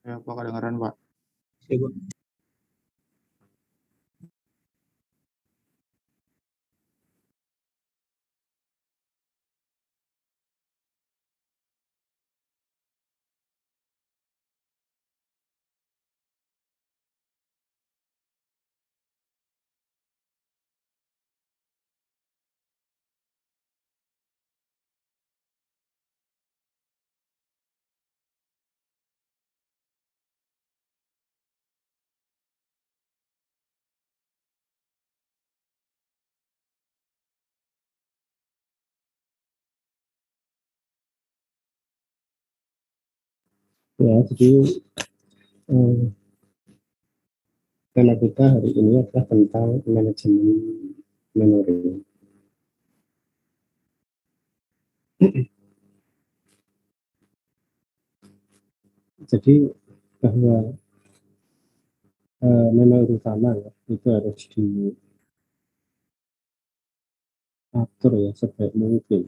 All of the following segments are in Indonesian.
Ya, Pak, kedengaran, Pak. Ya, Bu. Ya, jadi tema kita hari ini adalah tentang manajemen memori. Jadi bahwa memori utama ya, itu harus diatur ya sebaik mungkin.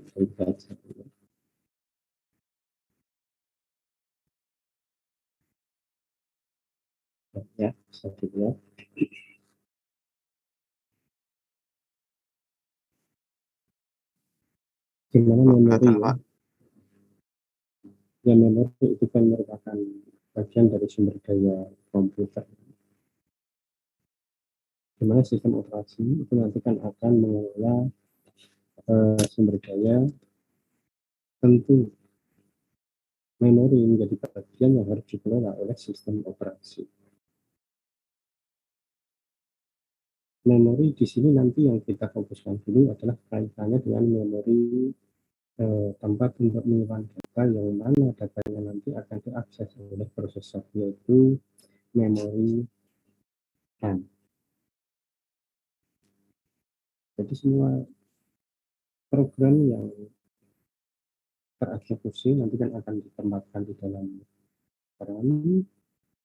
Ya, bisa dilihat. Gimana memori ya? Ya, memori itu kan merupakan bagian dari sumber daya komputer. Dimana sistem operasi itu nanti kan akan mengelola sumber daya, tentu memori menjadi bagian yang harus dikelola oleh sistem operasi. Memori di sini nanti yang kita fokuskan dulu adalah kaitannya dengan memori tempat untuk menyimpan data, yang mana datanya nanti akan diakses oleh prosesor, yaitu memori RAM. Jadi semua program yang tereksekusi nanti kan akan ditempatkan di dalam RAM,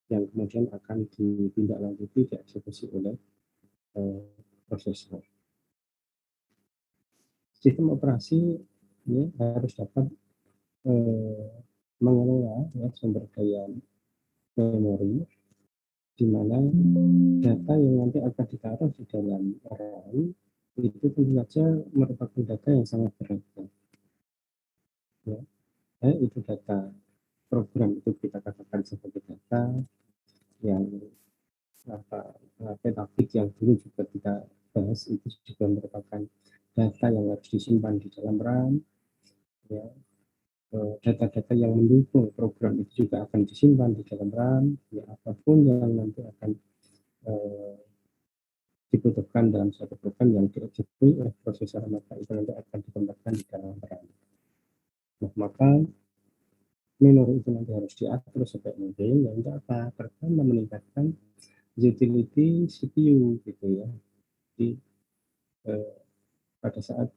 yang kemudian akan ditindaklanjuti dieksekusi oleh prosesor. Sistem operasi ya, harus dapat mengelola ya, sumber daya memori, di mana data yang nanti akan ditaruh di dalam RAM itu tentu saja merupakan data yang sangat beragam. Ya, itu data program itu kita katakan sebagai data yang petafik yang dulu juga kita bahas, itu juga merupakan data yang harus disimpan di dalam RAM. Ya, data-data yang mendukung program itu juga akan disimpan di dalam RAM. Ya, apapun yang nanti akan dibutuhkan dalam suatu program yang dieksekusi oleh prosesor, maka itu nanti akan ditempatkan di dalam RAM. Nah, maka memori itu nanti harus diatur sebaik mungkin, ya untuk apa? Pertama, meningkatkan utility CPU gitu ya. Jadi pada saat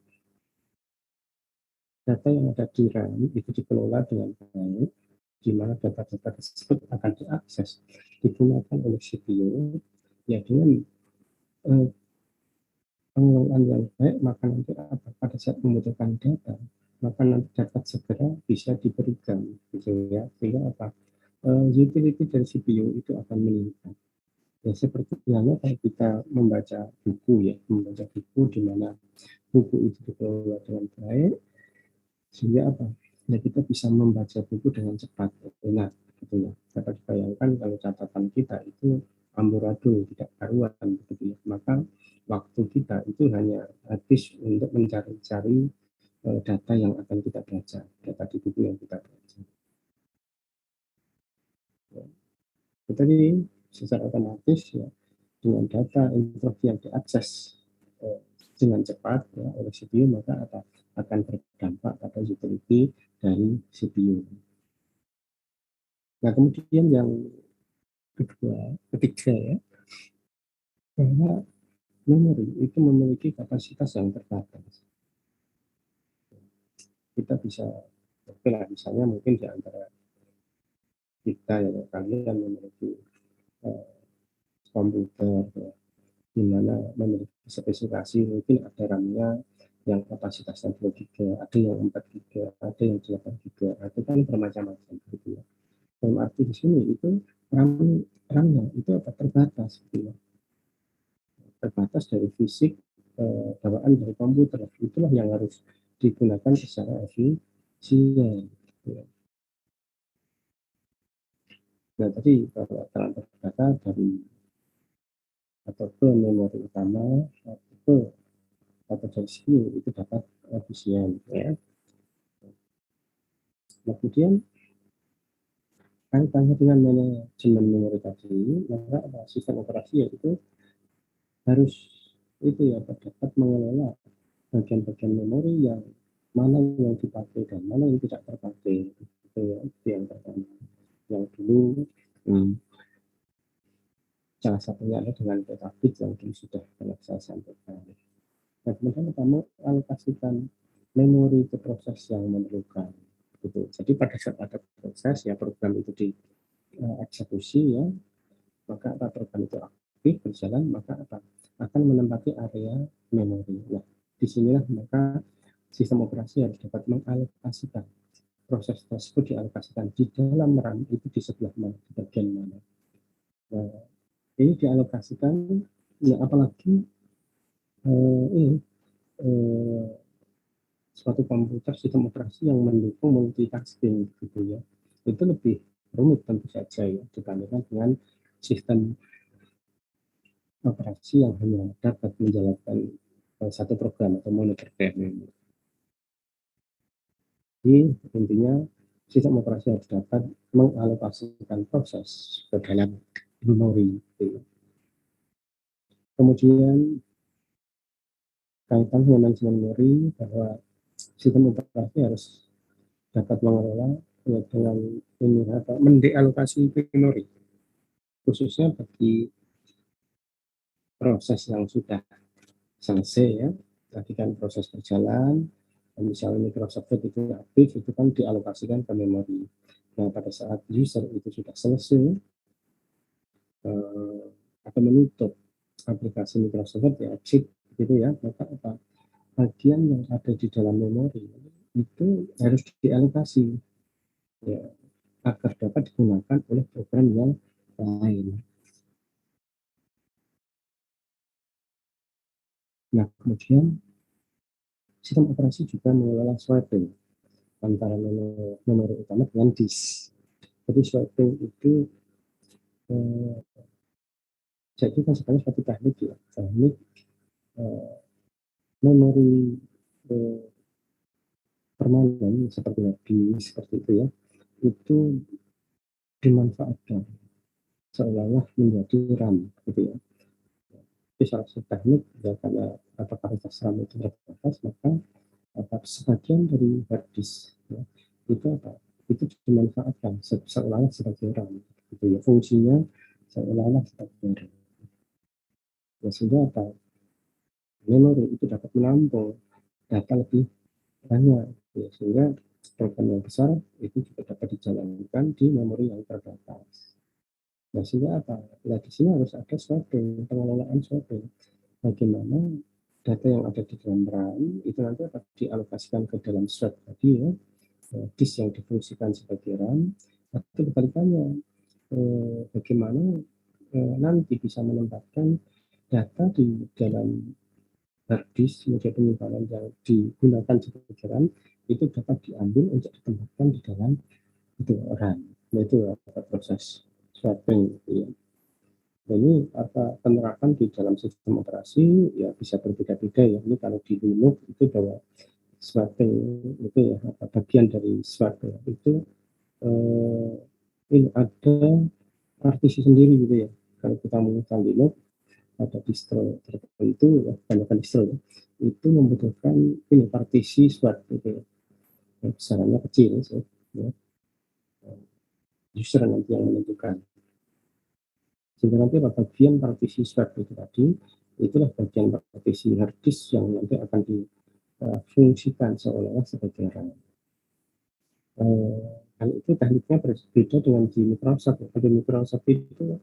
data yang ada di RAM itu dikelola dengan baik, di mana data-data tersebut akan diakses, digunakan oleh CPU, ya dengan pengelolaan yang baik, maka nanti apa? Pada saat membutuhkan data, maka nanti dapat segera bisa diberikan, gitu ya. Sehingga apa? Utility dari CPU itu akan meningkat. Ya, seperti halnya kalau kita membaca buku ya, membaca buku di mana buku itu dikelola dengan baik, sehingga apa? Ya, kita bisa membaca buku dengan cepat, enak, gitu ya. Dapat dibayangkan kalau catatan kita itu amburadul, tidak karuan, begitu ya. Maka waktu kita itu hanya habis untuk mencari-cari data yang akan kita baca, data di buku yang kita baca. Ya. Tadi secara otomatis ya, dengan data instruksi yang diakses dengan cepat ya, oleh CPU, maka akan berdampak pada utility dari CPU. Nah, kemudian yang ketiga ya, bahwa memori itu memiliki kapasitas yang terbatas. Kita bisa, oke lah, misalnya mungkin di antara kita ya, kalian memiliki komputer ya, di mana memiliki spesifikasi, mungkin ada RAM-nya yang kapasitasnya 2 GB, ada yang 4 GB, ada yang 8 GB, itu kan bermacam-macam gitu ya. dalam arti di sini itu RAM-nya itu apa terbatas gitu ya. Terbatas dari fisik bawaan dari komputer. Itulah yang harus digunakan secara efisien. Gitu ya. Nah tadi kalau transfer data dari atau ke memori utama atau ke atau dari CPU itu dapat efisien ya. Nah, kemudian kaitannya dengan manajemen memori tadi, maka sistem operasi itu harus itu ya dapat mengelola bagian-bagian memori yang mana yang dipakai dan mana yang tidak terpakai. Itu ya, itu yang pertama. Yang dulu salah satunya adalah dengan petabit yang dulu sudah banyak saya sampaikan. Nah, kemudian kita mengalokasikan memori ke proses yang memerlukan. Gitu. Jadi pada saat ada proses ya program itu dieksekusi ya, maka program itu aktif berjalan, maka akan menempati area memori. Nah, disinilah maka sistem operasi harus dapat mengalokasikan proses tersebut dialokasikan di dalam RAM itu di sebelah mana, di bagian mana. Nah, ini dialokasikan ya apalagi ini suatu komputer sistem operasi yang mendukung multitasking gitu ya, itu lebih rumit tentu saja ya dibandingkan dengan sistem operasi yang hanya dapat menjalankan satu program atau monoprogram. Jadi intinya sistem operasi harus dapat mengalokasikan proses ke dalam memori. Gitu. Kemudian kaitan dengan manajemen memori bahwa sistem operasi harus dapat mengelola ya, dengan ini mendealokasi memori khususnya bagi proses yang sudah selesai ya. Tadi kan proses berjalan, misalnya Microsoft Word itu aktif, itu kan dialokasikan ke memori. Nah, pada saat user itu sudah selesai atau menutup aplikasi Microsoft Word ya exit gitu ya, maka bagian yang ada di dalam memori itu harus dialokasi ya, agar dapat digunakan oleh program yang lain. Nah, kemudian sistem operasi juga mengelola swapping antara memori utama dengan disk. Jadi swapping itu jadi kan sebenarnya suatu teknik ya, teknik memori permanen seperti disk seperti itu ya, itu dimanfaatkan seolah-olah menjadi RAM gitu ya. Itu salah satu teknik ya, karena kapasitas RAM itu terbatas, maka sebagian dari hard disk ya, itu dimanfaatkan seolah-olah sebagai RAM gitu ya, fungsinya seolah-olah sebagai RAM ya, sehingga memori itu dapat menampung data lebih banyak ya, sehingga program yang besar itu juga dapat dijalankan di memori yang terbatas. Nah, sehingga nah, di sini harus ada swapping, pengelolaan swapping. Bagaimana data yang ada di dalam RAM itu nanti akan dialokasikan ke dalam swap tadi ya, disk yang difungsikan sebagai RAM, atau kebalikannya bagaimana nanti bisa menempatkan data di dalam hard disk media penyimpanan yang digunakan sebagai RAM itu dapat diambil untuk ditempatkan di dalam itu RAM. Nah, itu proses swapping gitu ya. Nah, ini penerapan di dalam sistem operasi ya bisa berbeda-beda ya. Ini kalau di Linux itu bahwa swapping itu ya bagian dari swap ya, itu ini ada partisi sendiri gitu ya. Kalau kita menggunakan Linux ada distro tertentu ya, banyak distro ya, itu membutuhkan ini partisi swap gitu ya. Besarannya kecil ya. User nanti yang menentukan. Sehingga nanti bagian partisi swap itu tadi, itulah bagian partisi hard disk yang nanti akan difungsikan seolah-olah sebagai RAM. Kalau itu tekniknya berbeda dengan di Microsoft. Di Microsoft itu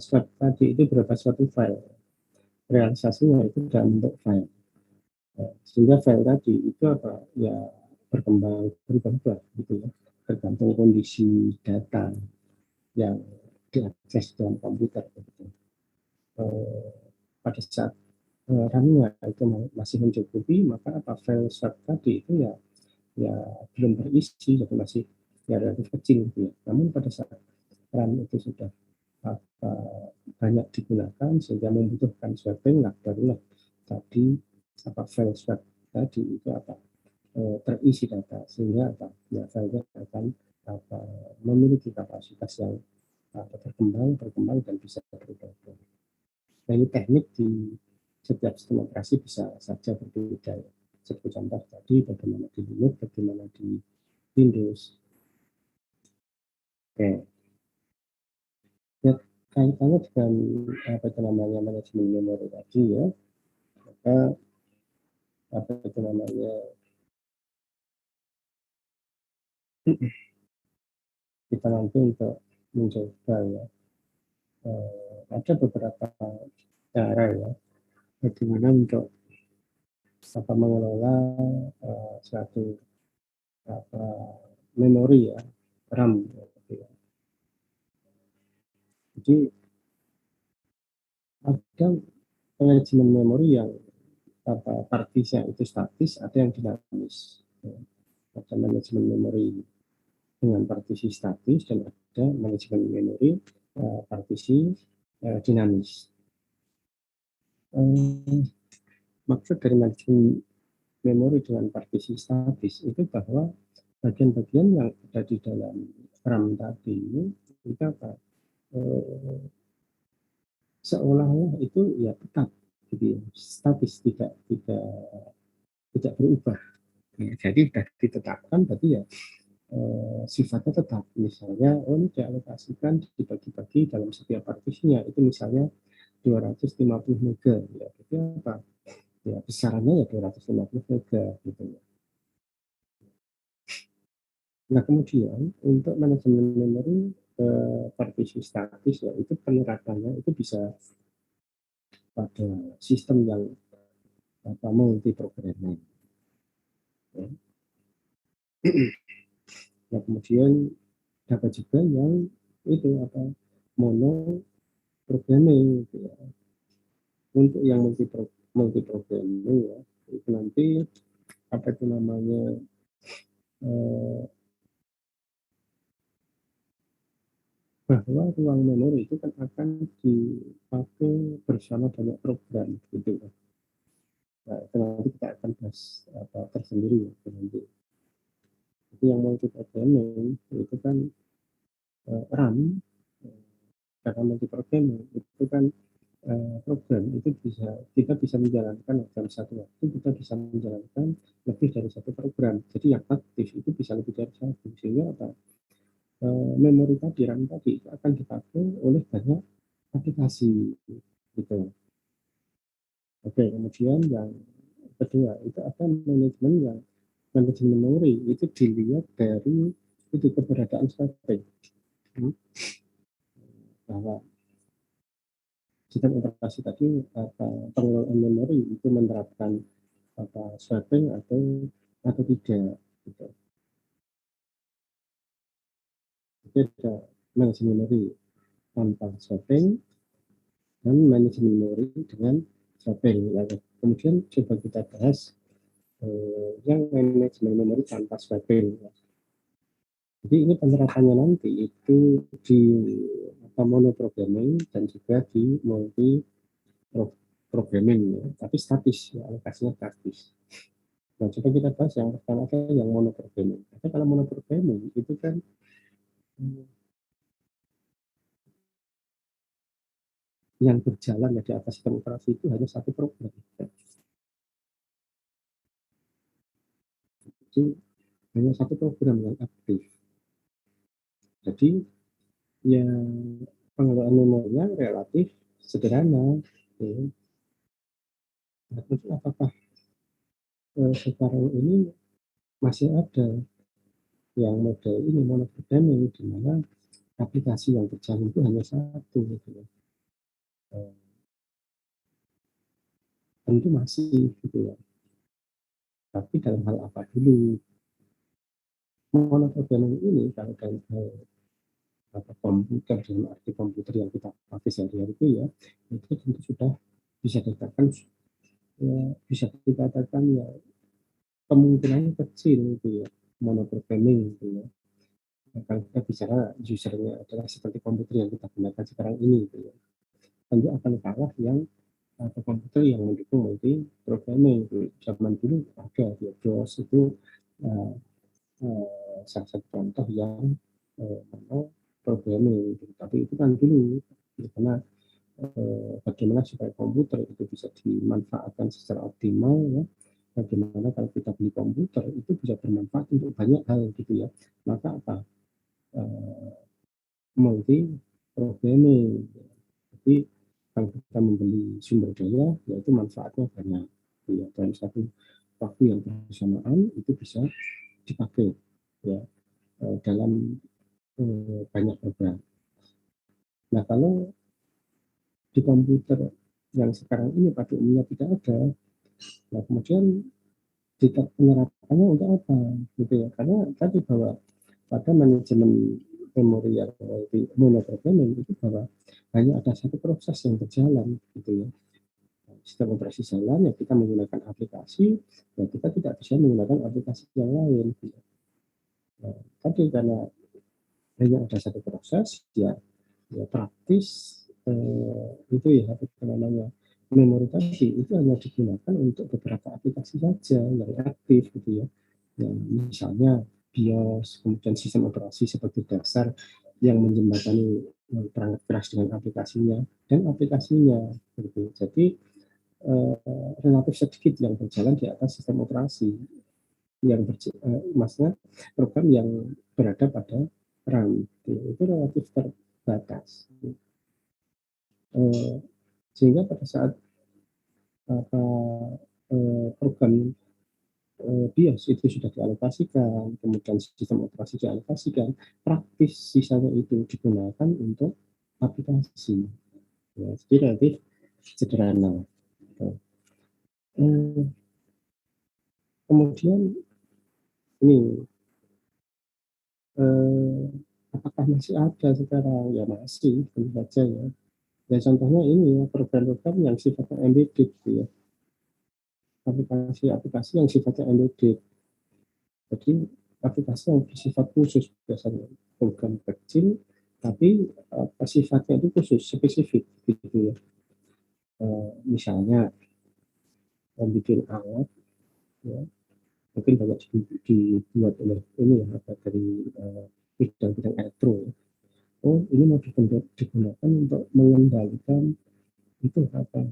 swap tadi itu berupa suatu file. Realisasinya itu dalam bentuk file. Sehingga file tadi itu ya berkembang berubah-ubah gitu ya. tergantung kondisi data yang diakses dalam komputer gitu. Pada saat RAM-nya itu masih mencukupi, maka apa file swap tadi itu ya belum terisi, jadi masih ya relatif kecil gitu ya. Namun pada saat RAM itu sudah apa, banyak digunakan sehingga membutuhkan swapping, nah barulah tadi apa file swap tadi itu apa terisi data sehingga apa ya filenya akan apa memiliki kapasitas yang berkembang dan bisa berubah. Nah, ini teknik di setiap sistem operasi bisa saja berbeda ya. Seperti contoh tadi bagaimana di Linux, bagaimana di Windows. Oke. Ya, kaitannya dengan apa itu namanya manajemen memori tadi ya, maka apa itu namanya kita nanti untuk mencoba ya ada beberapa cara ya bagaimana untuk apa mengelola suatu apa memori ya RAM gitu ya. Jadi ada manajemen memori yang apa partisnya itu statis, ada yang dinamis. Ya. Ada manajemen memori dengan partisi statis dan ada manajemen memori partisi dinamis. Maksud dari manajemen memori dengan partisi statis itu bahwa bagian-bagian yang ada di dalam RAM tadi itu apa seolah-olah itu ya tetap gitu ya, statis tidak berubah. Ya, jadi sudah ditetapkan berarti ya sifatnya tetap. Misalnya, oh ini dialokasikan dibagi-bagi dalam setiap partisinya itu misalnya 250 mega ya itu apa ya besarannya ya 250 mega gitu ya. Nah kemudian untuk manajemen memori partisi statis ya itu penerapannya itu bisa pada sistem yang apa multi programming ya. Nah kemudian dapat juga yang itu apa mono programming gitu ya. Untuk yang multi programming ya itu nanti apa itu namanya eh, bahwa ruang memori itu kan akan dipakai bersama banyak program gitu ya. Nah, itu nanti kita akan bahas apa tersendiri ya nanti. Itu yang multi programming itu kan RAM karena multi programming itu kan program itu bisa kita bisa menjalankan dalam satu waktu kita bisa menjalankan lebih dari satu program. Jadi yang aktif itu bisa lebih dari satu sehingga apa memori tadi RAM tadi itu akan dipakai oleh banyak aplikasi gitu. Oke, kemudian yang kedua itu ada manajemen memori itu dilihat dari itu keberadaan static. Bahwa sistem operasi tadi apa pengelolaan memori itu menerapkan apa swapping atau tidak gitu. Jadi ada manajemen memori tanpa swapping dan manajemen memori dengan swapping. Lalu kemudian coba kita bahas yang manajemen memori tanpa swapping. Jadi ini penerapannya nanti itu di apa monoprogramming dan juga di multi programming ya, tapi statis ya, alokasinya statis. Nah, coba kita bahas yang pertama yang monoprogramming. Tapi kalau monoprogramming itu kan yang berjalan di atas sistem operasi itu hanya satu program. Jadi hanya satu program yang aktif. Jadi ya pengelolaan memorinya relatif sederhana. Ya. Nah, terus apakah sekarang ini masih ada yang model ini monoprogramming di mana aplikasi yang berjalan itu hanya satu gitu ya. Tentu masih gitu ya. Tapi dalam hal apa dulu? Monoprogramming ini kalau dalam hal komputer, dalam arti komputer yang kita pakai sehari-hari itu ya, itu tentu sudah bisa dikatakan ya kemungkinannya kecil itu ya, monoprogramming itu ya. Nah, kalau kita bicara usernya adalah seperti komputer yang kita gunakan sekarang ini gitu ya, tentu akan kalah yang atau komputer yang mendukung multi programming. Itu zaman dulu ada di DOS itu uh, salah satu contoh yang programming gitu. Tapi itu kan dulu karena bagaimana supaya komputer itu bisa dimanfaatkan secara optimal ya, bagaimana kalau kita beli komputer itu bisa bermanfaat untuk banyak hal gitu ya, maka apa multi programming. Jadi kalau kita membeli sumber daya yaitu manfaatnya banyak ya, dalam satu waktu yang bersamaan itu bisa dipakai ya dalam banyak program. Nah kalau di komputer yang sekarang ini pada umumnya tidak ada, nah kemudian penerapannya untuk apa gitu ya, karena tadi bahwa pada manajemen memori yang monoprogramming itu bahwa hanya ada satu proses yang berjalan gitu ya, sistem operasi jalan ya kita menggunakan aplikasi, ya kita tidak bisa menggunakan aplikasi yang lain gitu. Nah, tadi karena hanya ada satu proses ya, ya praktis itu ya apa namanya memori tadi itu hanya digunakan untuk beberapa aplikasi saja yang aktif gitu ya. Yang misalnya BIOS, kemudian sistem operasi seperti dasar yang menjembatani perangkat keras dengan aplikasinya dan aplikasinya gitu. Jadi relatif sedikit yang berjalan di atas sistem operasi yang maksudnya program yang berada pada RAM itu relatif terbatas. Sehingga pada saat program BIOS itu sudah dialokasikan, kemudian sistem operasi dialokasikan, praktis sisanya itu digunakan untuk aplikasi. Ya, jadi relatif sederhana. Kemudian ini apakah masih ada sekarang? Ya masih, tentu saja ya. Ya contohnya ini ya program-program yang sifatnya embedded gitu ya. Aplikasi-aplikasi yang sifatnya embedded. Jadi aplikasi yang bersifat khusus biasanya program kecil tapi sifatnya itu khusus spesifik gitu ya. Misalnya bikin alat ya, mungkin banyak dibuat oleh ini ya apa dari bidang-bidang elektro ya. Oh ini mau digunakan untuk mengendalikan itu apa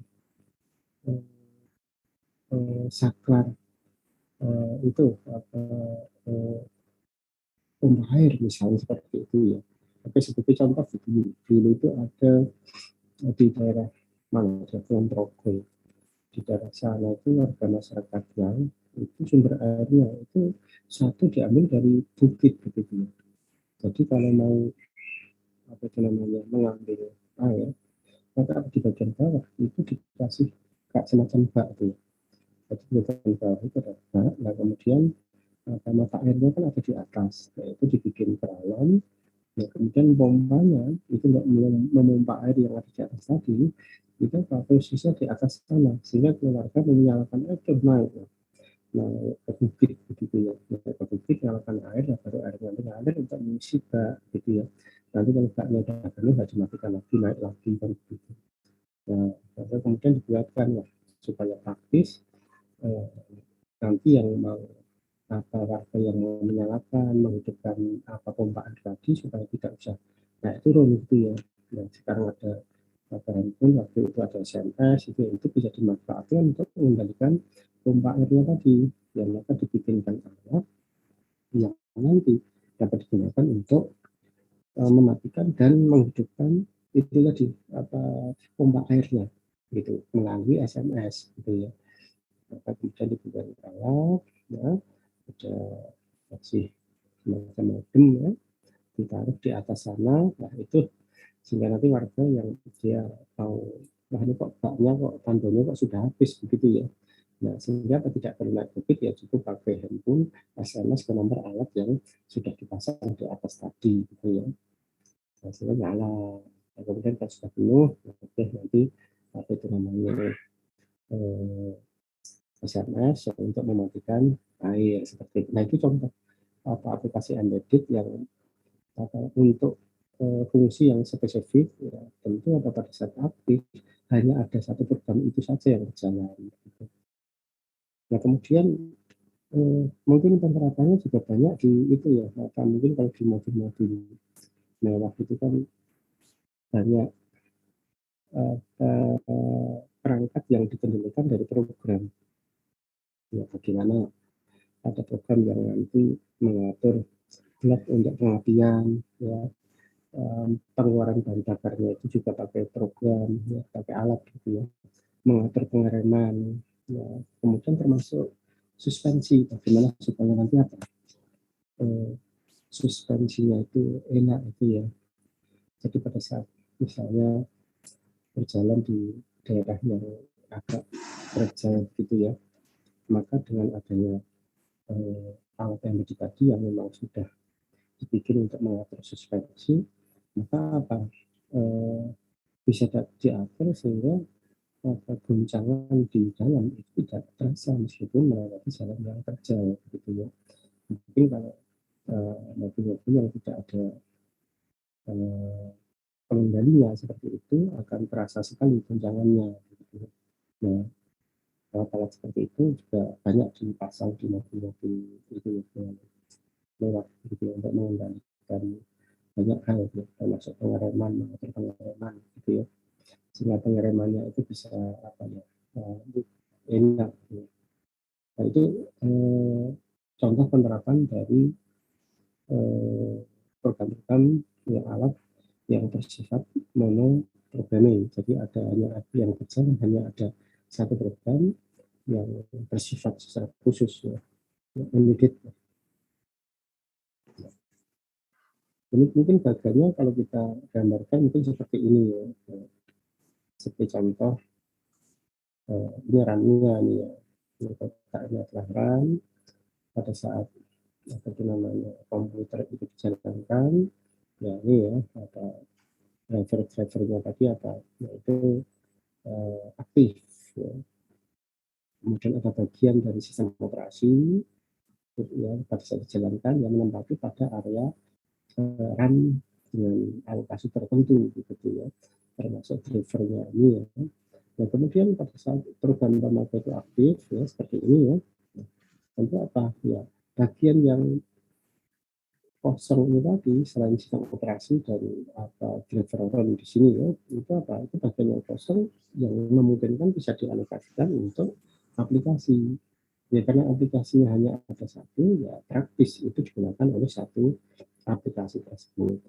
saklar itu apa pompa air misalnya seperti itu ya. Oke seperti contoh dulu itu ada di daerah mana Kulon Progo di daerah sana itu warga masyarakatnya itu sumber airnya itu satu diambil dari bukit begitu ya. Jadi kalau mau apa itu namanya mengambil air maka di bagian bawah itu dikasih kayak semacam bak itu ya. Jadi di bagian bawah itu ada bak, nah kemudian mata airnya kan ada di atas, yaitu dibikin peralon. Ya, kemudian pompanya itu nggak memompa air yang ada di atas tadi, itu posisinya di atas sana, sehingga keluarga menyalakan air terus naik. Nah, ke bukit begitu ya, naik ke bukit nyalakan air, ya baru airnya mengalir untuk mengisi bak gitu ya. Nanti kalau baknya udah penuh, nggak dimatikan lagi, naik lagi kan begitu. Nah, kemudian dibuatkan lah supaya praktis. Eh, Nanti yang mau warga yang mau menyalakan, menghidupkan apa pompa air tadi supaya tidak usah naik turun gitu ya. Nah, sekarang ada handphone, waktu itu ada SMS, itu bisa dimanfaatkan untuk mengendalikan pompa airnya tadi. Yang maka dibikinkan alat yang nanti dapat digunakan untuk mematikan dan menghidupkan itu tadi apa pompa airnya gitu melalui SMS gitu ya. Maka kemudian dibuat alat ya, ada kasih semacam modem ya, ditaruh di atas sana, nah itu sehingga nanti warga yang dia tahu, nah ini kok baknya kok tandonya kok sudah habis begitu ya, Nah, sehingga tidak perlu naik bukit, ya cukup pakai handphone, SMS ke nomor alat yang sudah dipasang di atas tadi, gitu ya. Nah, sehingga nyala. Nah, kemudian kalau sudah penuh, oke, nanti apa itu namanya eh, SMS untuk mematikan air seperti itu. Nah, itu contoh aplikasi embedded yang untuk fungsi yang spesifik, ya, tentu pada saat aktif hanya ada satu program itu saja yang berjalan. Gitu. Nah, kemudian mungkin penerapannya juga banyak di itu ya. Maka mungkin kalau di mobil-mobil mewah itu kan banyak perangkat yang dikendalikan dari program. Ya, bagaimana ada program yang nanti mengatur blok untuk pengabdian, ya, pengeluaran bahan bakarnya itu juga pakai program, ya, pakai alat gitu ya, mengatur pengereman, ya, kemudian termasuk suspensi, bagaimana supaya nanti apa suspensinya itu enak itu ya. Jadi pada saat misalnya berjalan di daerah yang agak terjal gitu ya, maka dengan adanya alat yang tadi yang memang sudah dibikin untuk mengatur suspensi, maka apa bisa diatur sehingga guncangan di dalam itu tidak terasa meskipun melewati jalan yang terjal gitu ya. Mungkin kalau mobil-mobil yang tidak ada pengendalinya seperti itu akan terasa sekali guncangannya gitu. Nah, alat-alat seperti itu juga banyak dipasang di mobil-mobil itu ya, lewat gitu ya, untuk mengendalikan banyak hal ya, termasuk pengereman, mengatur pengereman gitu ya, sehingga pengeremannya itu bisa apa ya, enak gitu. Nah, itu contoh penerapan dari program-program yang alat yang bersifat mono programming. Jadi yang berjalan hanya ada satu program yang bersifat secara khusus ya, embedded. Ini mungkin bagiannya kalau kita gambarkan mungkin seperti ini ya. Seperti contoh ini runnya nih ya. Ini kotaknya adalah run pada saat apa itu namanya komputer itu dijalankan, ya ini ya ada driver-drivernya tadi apa yaitu aktif ya. Kemudian ada bagian dari sistem operasi ya, pada saat dijalankan yang menempati pada area run dengan alokasi tertentu gitu ya, termasuk drivernya ini ya. Nah, kemudian pada saat program remaja itu aktif ya seperti ini ya, tentu apa ya bagian yang kosong ini tadi selain sistem operasi dan apa driver run di sini ya, itu apa itu bagian yang kosong yang memungkinkan bisa dialokasikan untuk aplikasi ya, karena aplikasinya hanya ada satu ya praktis itu digunakan oleh satu aplikasi tersebut.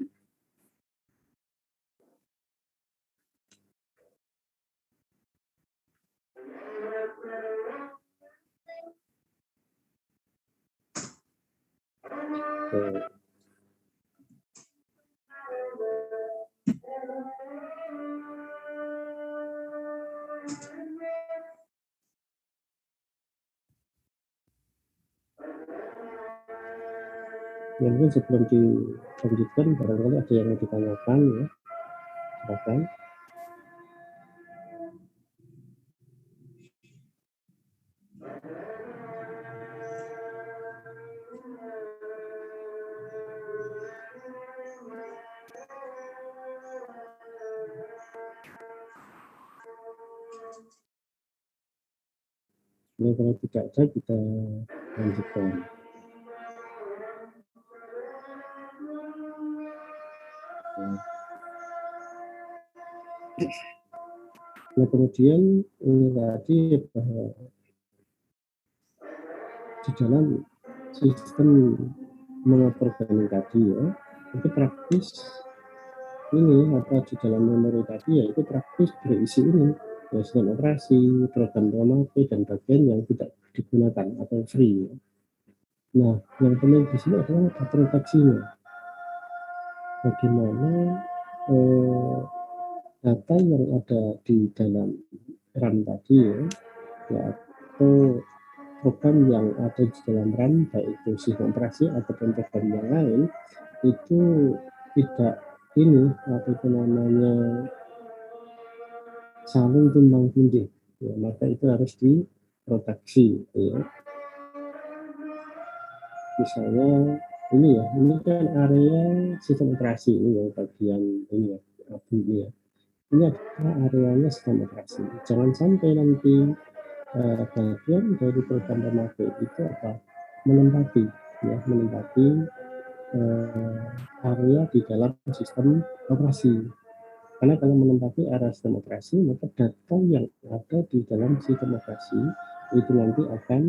Mungkin sebelum dilanjutkan barangkali ada yang mau ditanyakan ya, silakan. Ini kalau tidak ada kita lanjutkan. Nah, kemudian tadi bahwa di dalam sistem mengoperasikan tadi ya, itu praktis ini apa di dalam memori tadi ya itu praktis berisi ini ya, sistem operasi, program pemakai dan bagian yang tidak digunakan atau free. Ya. Nah, yang penting di sini adalah proteksinya. Bagaimana data yang ada di dalam RAM tadi ya, ya atau program yang ada di dalam RAM, baik itu sistem operasi ataupun program yang lain, itu tidak ini, apa itu namanya, saling tumbang tindih, ya, maka itu harus diproteksi, ya. Misalnya ini ya, ini kan area sistem operasi ini ya, bagian ini ya, abu ini ya. Ini adalah areanya sistem operasi. Jangan sampai nanti bagian dari program pemakai itu apa, menempati ya, menempati area di dalam sistem operasi. Karena kalau menempati area sistem operasi, maka data yang ada di dalam sistem operasi itu nanti akan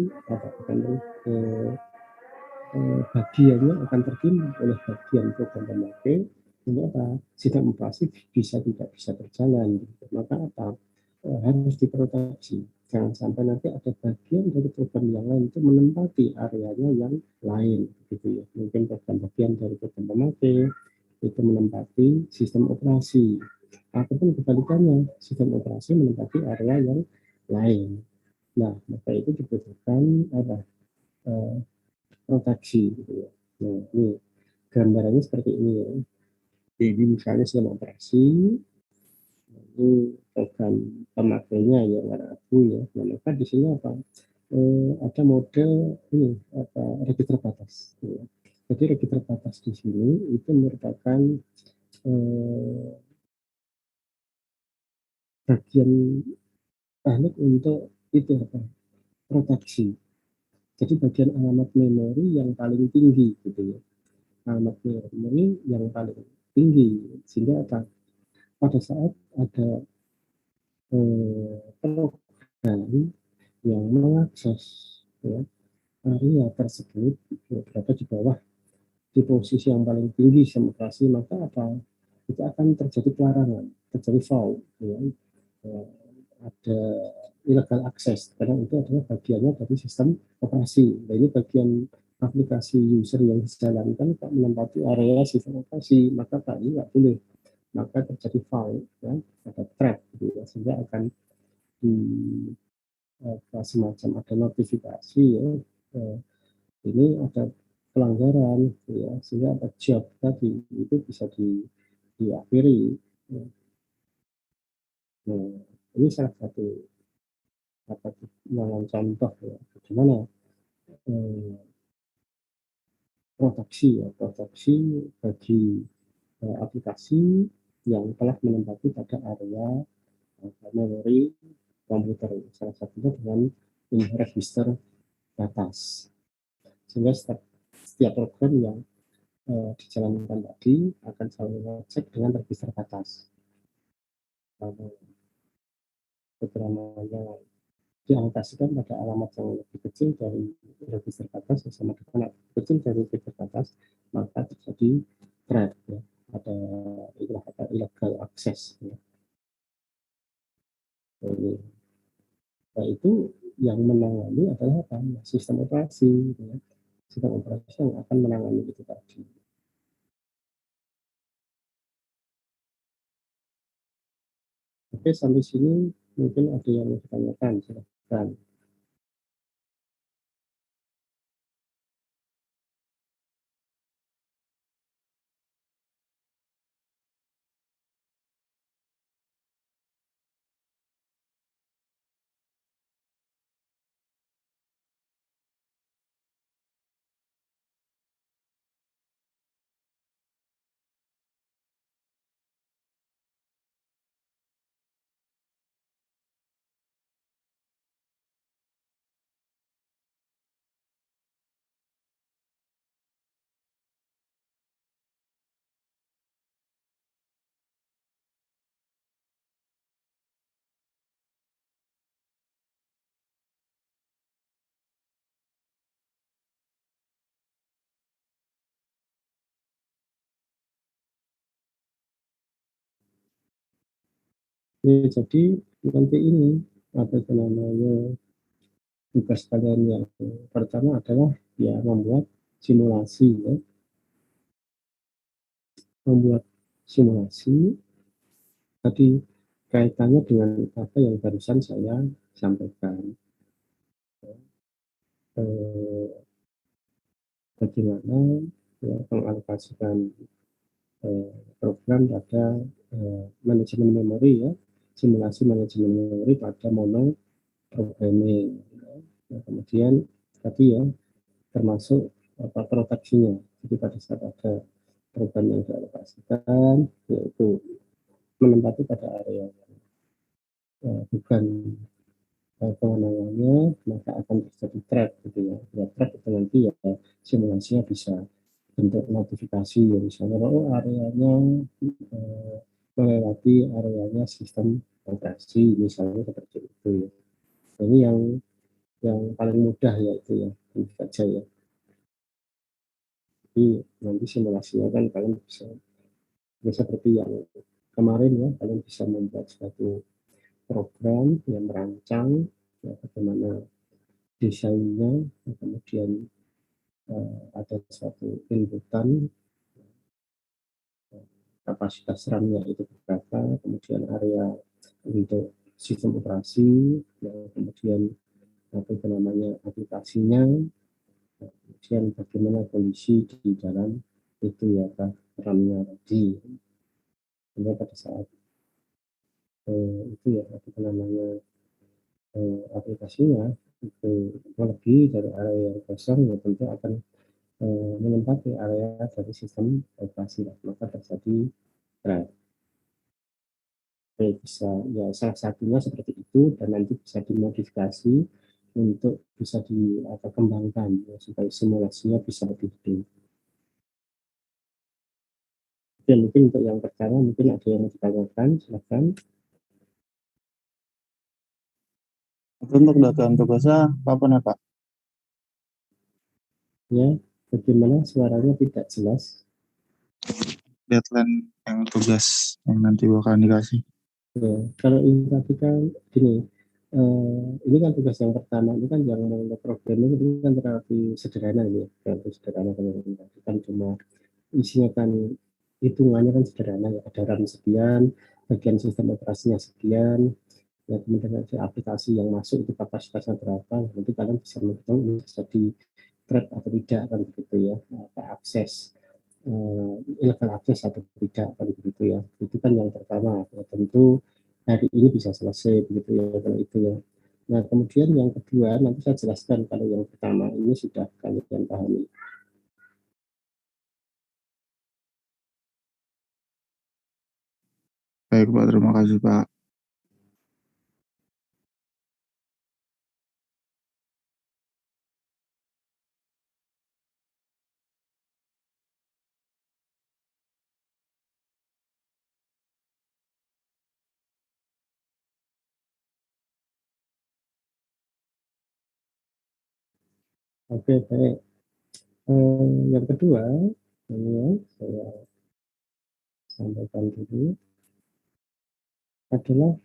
bagiannya akan tertimbun oleh bagian program pemakai, sehingga apa, sistem operasi tidak bisa berjalan. Maka apa, harus diproteksi. Jangan sampai nanti ada bagian dari program yang lain itu menempati areanya yang lain, gitu ya. Mungkin program bagian dari program pemakai itu menempati sistem operasi, ataupun kebalikannya, sistem operasi menempati area yang lain. Nah, maka itu dibutuhkan apa, proteksi, gitu ya. Nah, ini gambarannya seperti ini ya. Jadi misalnya sistem operasi, ini program pemakainya yang abu ya. Nah, maka di sini apa? Ada model ini apa, register batas. Ya. Jadi register batas di sini itu merupakan bagian teknik untuk itu apa, proteksi. Jadi bagian alamat memori yang paling tinggi, gitu ya. Alamat memori yang paling tinggi, sehingga apa, pada saat ada program yang mengakses ya, area tersebut berada di bawah, di posisi yang paling tinggi demokrasi, maka apa, itu akan terjadi pelarangan, terjadi foul, ya. Ada illegal access, karena itu adalah bagiannya dari sistem operasi. Nah, ini bagian aplikasi user yang dijalankan Pak menempati area sistem operasi, maka Pak ini nggak boleh, maka terjadi foul, ya, ada threat, gitu ya, sehingga akan di semacam ada notifikasi ya, ini ada pelanggaran, ya, sehingga ada job tadi itu bisa diakhiri. Nah, ini salah satu apa, contoh ya, bagaimana proteksi ya, proteksi bagi aplikasi yang telah menempati pada area memori komputer, salah satunya dengan register batas, sehingga setiap program yang dijalankan tadi akan selalu ngecek dengan register batas. Programnya dialokasikan pada alamat yang lebih kecil dari register batas sama dengan kecil dari register batas, maka terjadi threat ya, ada istilah kata illegal access ya. Nah, itu yang menangani adalah apa? Sistem operasi ya. Sistem operasi yang akan menangani itu tadi. Oke, sampai sini mungkin ada yang mau ditanyakan, silahkan. Ya, jadi nanti ini apa itu namanya, tugas kalian yang pertama adalah ya membuat simulasi ya, membuat simulasi tadi kaitannya dengan apa yang barusan saya sampaikan. eh, bagaimana ya, mengalokasikan program pada manajemen memori ya, simulasi manajemen memori pada mono programming. Nah, kemudian tadi ya, termasuk proteksinya. Jadi pada saat ada program yang dialokasikan, yaitu menempati pada area yang bukan kewenangannya, maka akan terjadi threat gitu ya. Ya threat itu nanti ya simulasinya bisa bentuk notifikasi ya, misalnya oh areanya eh, melewati areanya sistem operasi misalnya seperti itu ya. Ini yang paling mudah ya itu ya, tentu saja ya. Jadi nanti simulasinya kan kalian bisa ya seperti yang kemarin ya, kalian bisa membuat suatu program yang merancang ya, bagaimana desainnya, ya, kemudian ada suatu inputan kapasitas RAM-nya itu berapa, kemudian area untuk sistem operasi, ya, kemudian apa itu namanya aplikasinya, ya, kemudian bagaimana kondisi di dalam itu ya RAM-nya tadi. Sehingga pada saat itu ya apa itu namanya aplikasinya itu melebihi dari area yang kosong, ya tentu akan menempati area dari sistem operasi, maka terjadi crash. Bisa ya salah satunya seperti itu, dan nanti bisa dimodifikasi untuk bisa dikembangkan ya, supaya simulasinya bisa lebih gede. Oke, mungkin untuk yang pertama mungkin ada yang ditanyakan, silakan. Untuk dakwaan tugasnya apa nih Pak? Ya, bagaimana suaranya tidak jelas? Deadline yang tugas yang nanti bakal dikasih. Ya, kalau ini tadi kan gini, ini kan tugas yang pertama, ini kan yang mau programming ini kan relatif sederhana ini, relatif sederhana kan cuma isinya kan hitungannya kan sederhana ya, ada RAM sekian, bagian sistem operasinya sekian, ya kemudian ada aplikasi yang masuk itu kapasitasnya berapa, nanti kalian bisa menghitung ini jadi thread atau tidak kan begitu ya, apa akses illegal akses atau tidak kan begitu ya. Itu kan yang pertama, ya, tentu hari ini bisa selesai begitu ya kalau itu ya. Nah kemudian yang kedua nanti saya jelaskan, kalau yang pertama ini sudah kalian pahami. Baik Pak, terima kasih Pak. Oke baik. Yang kedua ini ya, saya sampaikan dulu adalah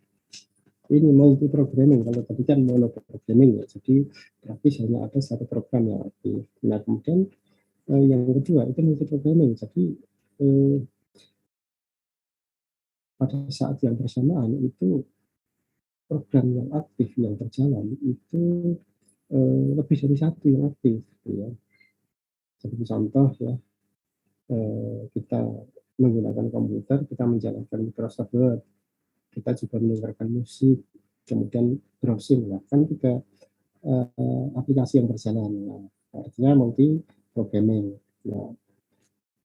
ini multi programming. Kalau tadi kan mono programming ya, jadi praktis hanya ada satu program yang aktif. Nah kemudian yang kedua itu multi programming, jadi eh, pada saat yang bersamaan itu program yang aktif yang berjalan itu lebih dari satu yang aktif gitu ya. Seperti contoh ya, kita menggunakan komputer, kita menjalankan Microsoft Word, kita juga mendengarkan musik, kemudian browsing, ya kan juga aplikasi yang berjalan. Nah, artinya multi programming. Nah,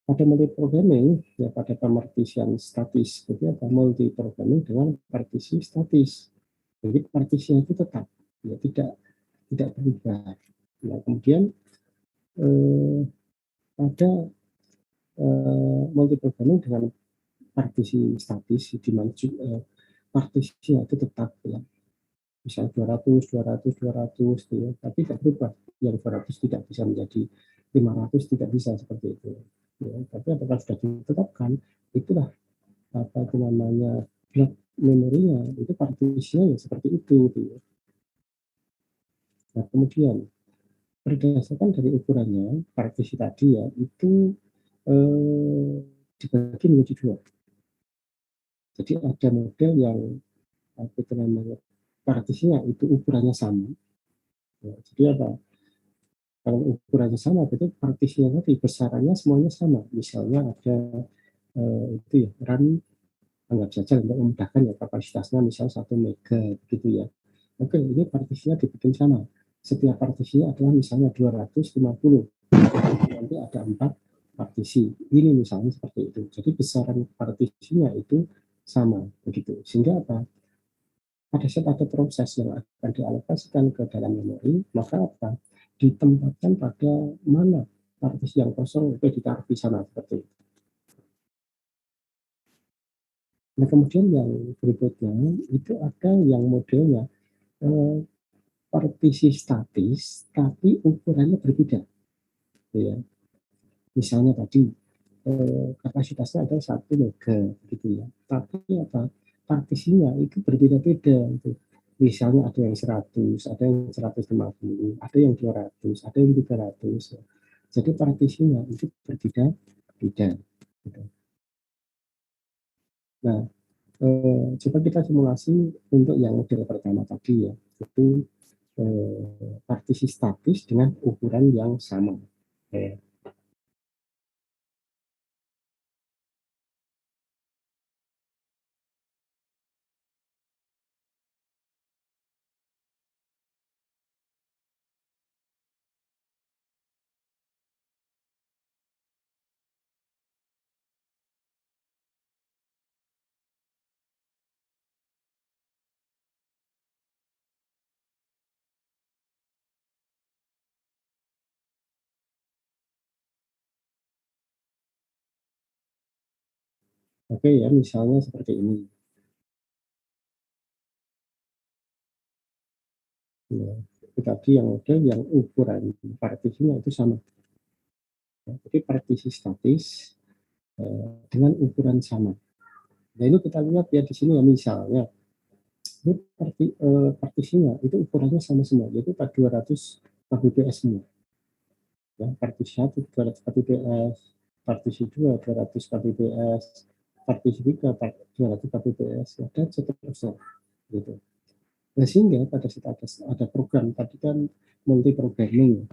pada multi programming ya, pada pemartisian statis, jadi ada multi programming dengan partisi statis. Jadi partisinya itu tetap ya, tidak berubah. Nah, kemudian ada multi programming dengan partisi statis, di mana partisinya itu tetap ya, misalnya 200, 200, 200 ya, tapi tidak berubah. Yang 200 tidak bisa menjadi 500, tidak bisa seperti itu. Ya, tapi apakah sudah ditetapkan, itulah apa itu namanya block memorinya, itu partisinya ya seperti itu. Ya. Nah, kemudian berdasarkan dari ukurannya, partisi tadi ya, itu eh, dibagi menjadi dua. Jadi ada model yang apa itu namanya partisinya itu ukurannya sama. Ya, jadi apa? Kalau ukurannya sama, berarti partisinya tadi besarannya semuanya sama. Misalnya ada itu ya, RAM, anggap saja untuk memudahkan ya, kapasitasnya misal 1 mega gitu ya. Oke, ini partisinya dibikin sama. Setiap partisinya adalah misalnya 250. Nanti ada 4 partisi. Ini misalnya seperti itu. Jadi besaran partisinya itu sama begitu. Sehingga apa? Pada saat ada proses yang akan dialokasikan ke dalam memori, maka apa? Ditempatkan pada mana partisi yang kosong itu ditaruh di sana seperti itu. Nah, kemudian yang berikutnya itu ada yang modelnya partisi statis, tapi ukurannya berbeda. Ya. Misalnya tadi kapasitasnya ada 1 mega, gitu ya. Tapi apa? Partisinya itu berbeda-beda. Gitu. Misalnya ada yang 100, ada yang 150, ada yang 200, ada yang 300. Jadi partisinya itu berbeda-beda. Gitu. Nah, coba kita simulasi untuk yang model pertama tadi ya, itu partisi statis dengan ukuran yang sama. Oke ya, misalnya seperti ini. Ya, itu tadi yang model yang ukuran partisinya itu sama. Ya, jadi partisi statis dengan ukuran sama. Nah ini kita lihat ya di sini ya, misalnya ini partisinya itu ukurannya sama semua, yaitu 200 kbps semua. Ya, partisi 1 200 kbps, partisi 2 200 kbps, partisi 3 200 kbps, dan seterusnya. Gitu. Nah, sehingga pada saat ada program, tadi kan multi programming,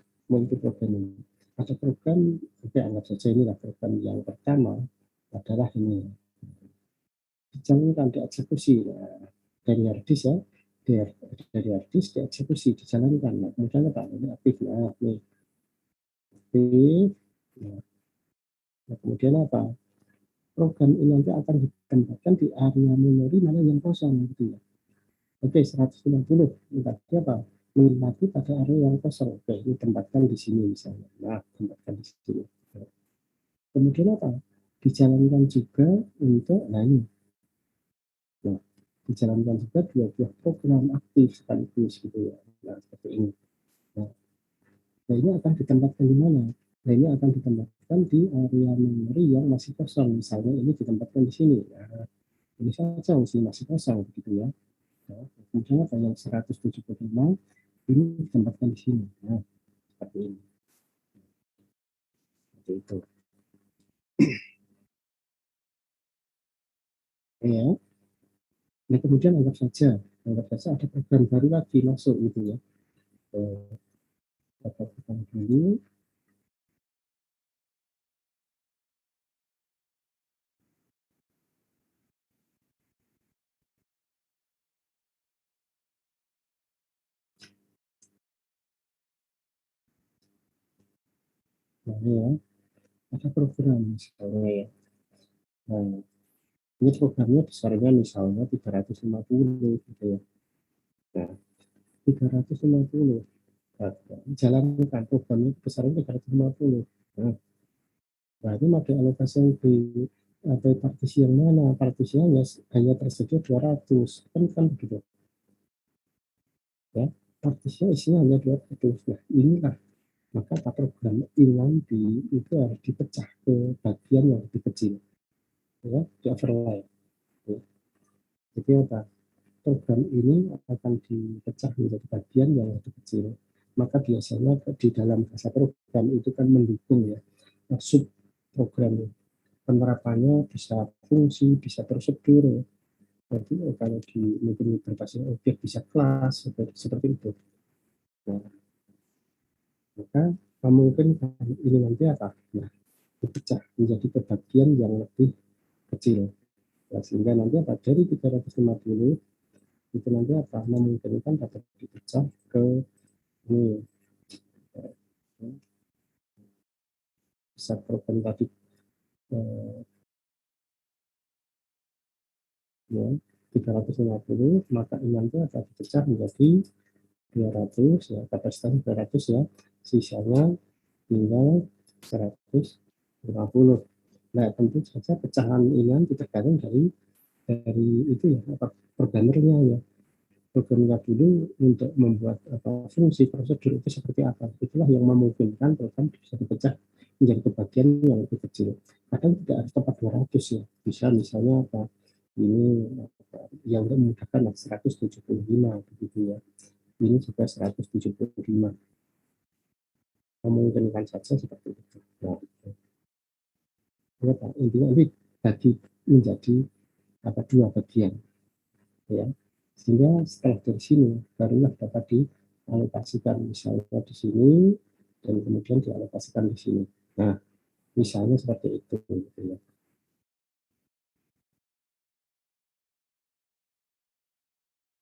ada program, oke, anggap saja inilah program yang pertama adalah ini, dijalankan, dieksekusi dari hard disk ya, dari hard disk dieksekusi, dijalankan. Nah, kemudian apa? Ini aktif, nah, ini aktif. Nah, kemudian apa? Program ini nanti akan ditempatkan di area memori mana yang kosong gitu ya. Oke, 150. Berarti apa? Melintasi pada area yang kosong. Oke, ini tempatkan di sini misalnya. Nah, tempatkan di sini. Kemudian apa? Dijalankan juga untuk, nah ini. Nah, dijalankan juga dua buah program aktif sekaligus gitu ya. Nah, seperti ini. Nah, nah, ini akan ditempatkan di mana? Nah, ini akan ditempatkan di area memori yang masih kosong. Misalnya ini ditempatkan di sini. Nah, ini saja masih kosong gitu ya. Nah, kemudian apa yang 175 ini ditempatkan di sini. Nah, seperti ini. Seperti itu. Ya. Nah, kemudian anggap saja ada program baru lagi masuk gitu ya. Ada program baru. Nah, ya, ada program misalnya ya. Nah, ini programnya besarnya misalnya 350 gitu ya. Nah, 350. Nah, jalankan programnya besarnya 350. Nah, berarti ada alokasi yang di atau partisi yang mana? Partisinya hanya tersedia 200. Kan begitu. Ya, partisinya isinya hanya 200. Nah, inilah maka program nanti itu harus dipecah ke bagian yang lebih kecil, ya, di overlay. Ya. Jadi apa? Program ini akan dipecah menjadi bagian yang lebih kecil. Maka biasanya di dalam bahasa program itu kan mendukung ya sub program, penerapannya bisa fungsi, bisa prosedur. Ya. Jadi kalau di mungkin berbasis objek bisa kelas seperti itu. Nah, maka memungkinkan ini nanti apa? Nah, dipecah menjadi kebagian yang lebih kecil. Ya, sehingga nanti apa? Dari 350 itu nanti apa? Memungkinkan dapat dipecah ke ini besar program tadi ya 350, maka ini nanti akan dipecah menjadi 200 ya, kapasitas 200 ya, sisanya tinggal 150. Nah, tentu saja pecahan ini nanti tergantung dari itu ya, apa programmernya ya. Programnya dulu untuk membuat apa fungsi prosedur itu seperti apa. Itulah yang memungkinkan program bisa dipecah menjadi kebagian yang lebih kecil. Kadang tidak harus tepat 200 ya. Bisa misalnya apa ini yang memudahkan 175 begitu ya. Ini juga 175. Memungkinkan saja seperti itu. Nah, intinya ini bagi menjadi apa dua bagian ya, sehingga setelah dari sini barulah dapat dialokasikan misalnya di sini dan kemudian dialokasikan di sini. Nah, misalnya seperti itu gitu ya.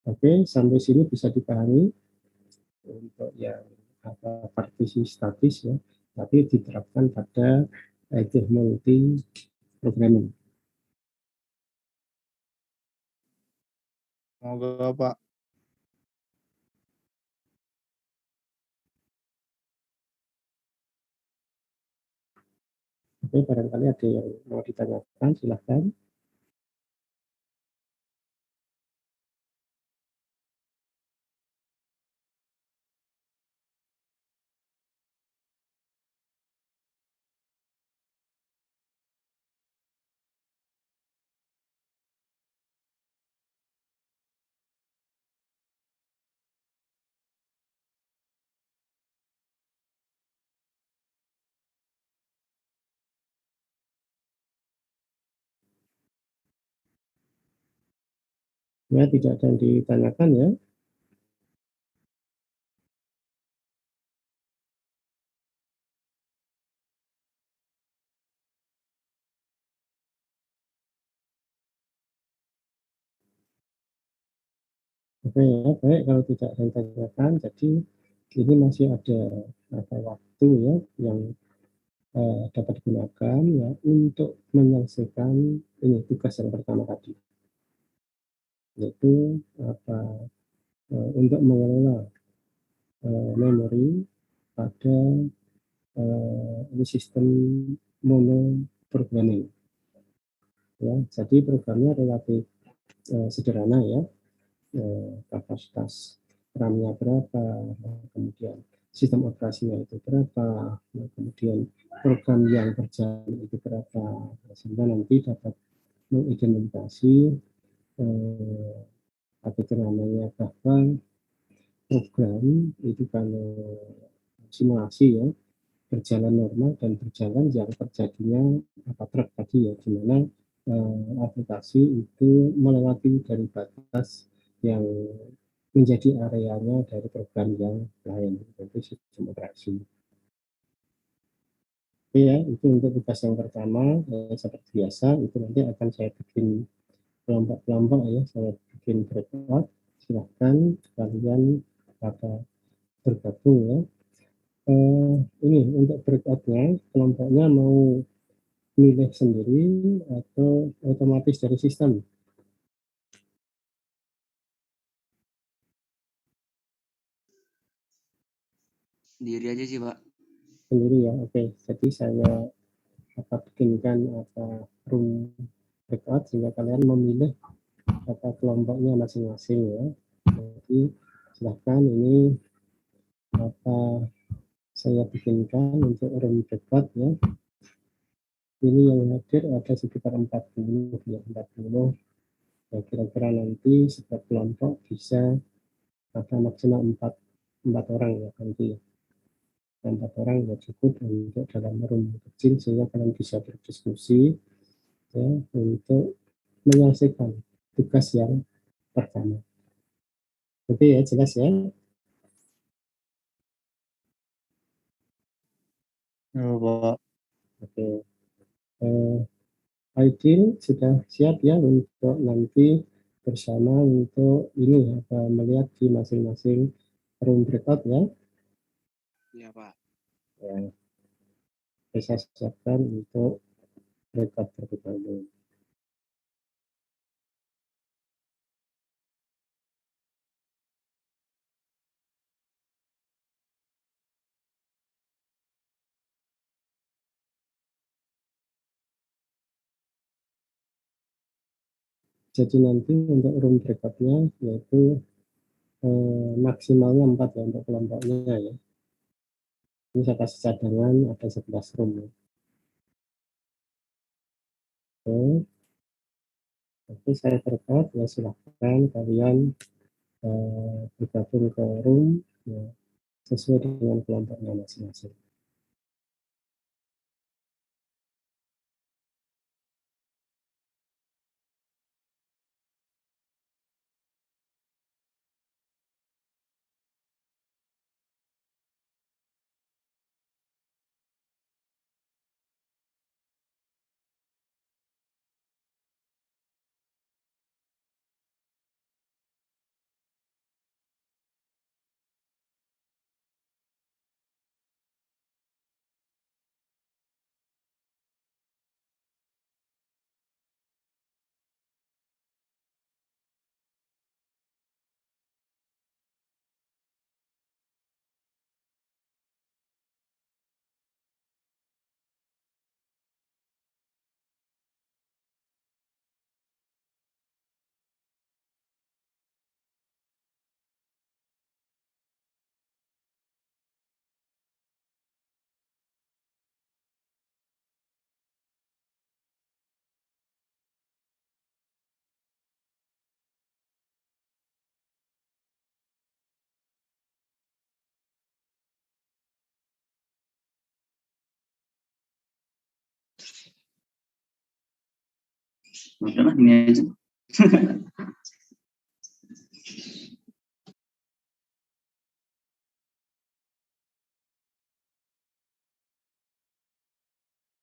Oke, sampai sini bisa dipahami untuk yang apa partisi statis ya, tapi diterapkan pada itu multi programming. Semoga Pak. Oke, barangkali ada yang mau ditanyakan, silahkan. Ya, tidak ada yang ditanyakan ya. Oke ya, baik kalau tidak ada yang ditanyakan, jadi ini masih ada waktu ya yang dapat digunakan ya untuk menyelesaikan ini tugas yang pertama tadi, yaitu apa untuk mengelola memori pada ini sistem mono programming ya. Jadi programnya relatif sederhana ya, kapasitas RAM-nya berapa, kemudian sistem operasinya itu berapa, kemudian program yang berjalan itu berapa, sehingga nanti dapat mengidentifikasi apa itu namanya bahwa program itu kalau simulasi ya berjalan normal dan berjalan yang terjadinya apa truk tadi ya, di mana aplikasi itu melewati dari batas yang menjadi areanya dari program yang lain, yaitu sistem operasi. Oke ya, itu untuk tugas yang pertama. Seperti biasa, itu nanti akan saya bikin kelompok-kelompok ya, saya bikin breakout. Silahkan kalian apa bergabung ya. Ini untuk breakoutnya, kelompoknya mau milih sendiri atau otomatis dari sistem? Sendiri aja sih Pak. Sendiri ya, oke. Jadi saya akan bikinkan room breakout sehingga kalian memilih kelompoknya masing-masing ya. Jadi silahkan ini saya bikinkan untuk room breakout ya. Ini yang hadir ada sekitar 40 ya, 40. Ya, kira-kira nanti setiap kelompok bisa ada maksimal 4 orang ya nanti. 4 orang ya cukup untuk dalam room kecil sehingga kalian bisa berdiskusi ya untuk menyelesaikan tugas yang pertama. Oke ya, jelas ya. Ya, Pak. Oke. Aidil sudah siap ya untuk nanti bersama untuk ini apa melihat di masing-masing room breakout ya. Iya, Pak. Ya, bisa siapkan untuk breakout terlebih dahulu. Jadi nanti untuk room breakout-nya yaitu maksimalnya 4 ya untuk kelompoknya ya. Ini saya kasih cadangan ada 11 room ya. Oke, oke saya terkat ya silahkan kalian bergabung ke room ya, sesuai dengan kelompoknya masing-masing. Udahlah, ini aja.